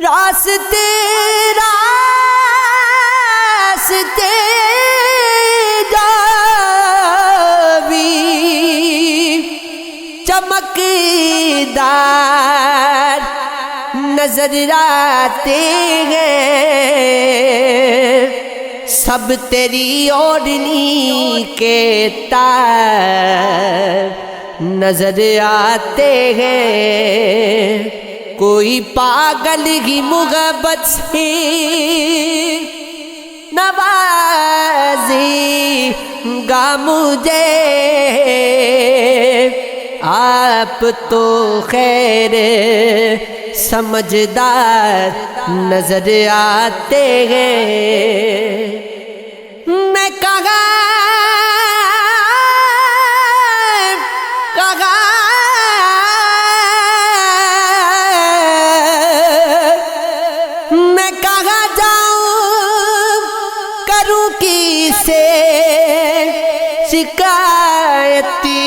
راستے راستے جاوی چمکدار نظر آتے ہیں، سب تیری اوڑھنی کے تار نظر آتے ہیں۔ کوئی پاگل ہی محبت سے نوازے گا مجھے، آپ تو خیر سمجھدار نظر آتے ہیں۔ میں کہاں سے شکایتی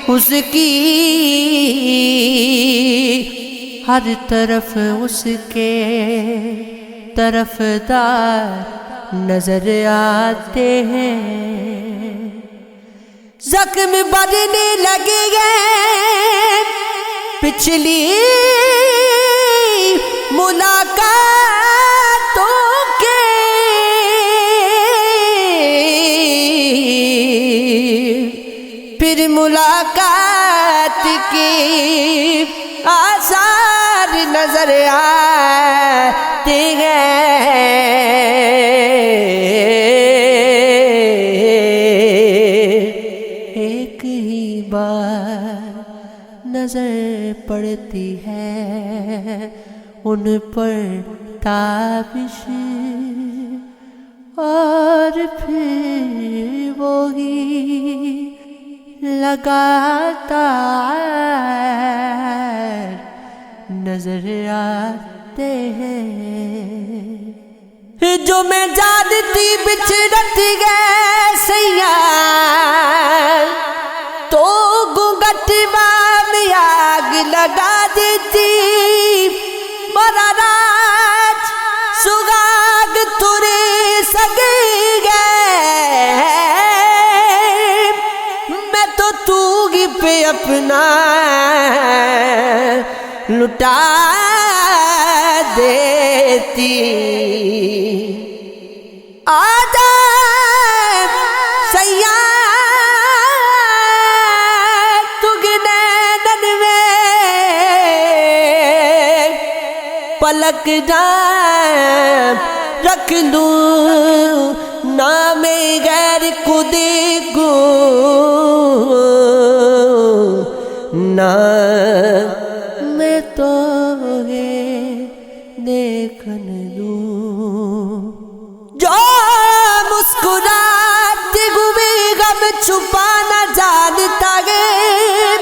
اس کی، ہر طرف اس کے طرفدار نظر آتے ہیں۔ زخم بڑھنے لگے ہیں، پچھلی ملاقاتوں کے پھر ملاقات کی آثار نظر آتے ہیں۔ ایک ہی بار نظر پڑتی ہے ان پر تابش، اور پھر وہی لگاتار نظر آتے ہیں۔ جو میں جانتی بچھڑت گئے سیاں، تو گھٹوا میں آگ لگا دیتی، برا راج سگاگ ترے سگے پہ اپنا لٹا دیتی۔ آجا سیاں تگنے نن میں پلک جان رکھ لوں، نام غیر کو دیکھوں نہ میں تو دیکھن دوں۔ جو مسکراتے ہوئے غم چھپانا جانتا ہے،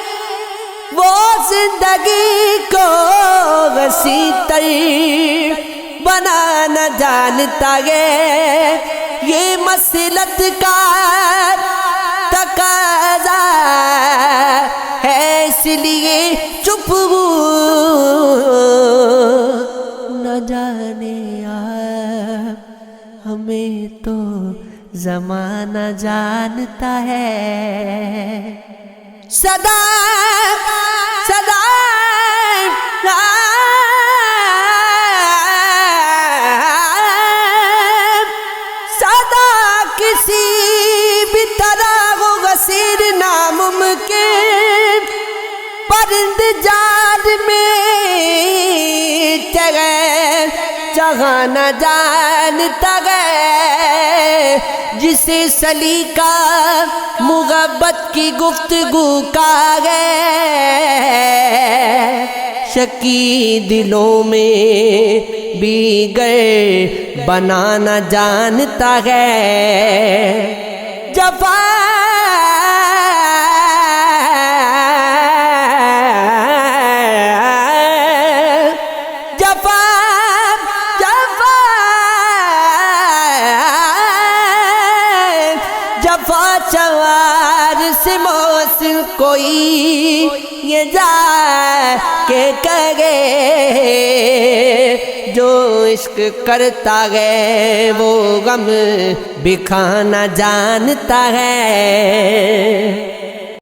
وہ زندگی کو وسیع تر بنانا جانتا ہے۔ یہ مسلط کا تقاضا ہے، اس لیے چپ نہ جانے آپ، ہمیں تو زمانہ جانتا ہے۔ صدا صدا صدا کسی بھی طرح ہو غسیر ناممکن، پرند جال میں جہاں نہ جانتا ہے، جسے سلیقہ محبت کی گفتگو کا ہے، شکی دلوں میں بھی گئے بنانا جانتا ہے۔ جفا جفا چوار سے موسم کوئی یہ جا کے کہے جو عشق کرتا ہے وہ غم بھی کھانا جانتا ہے.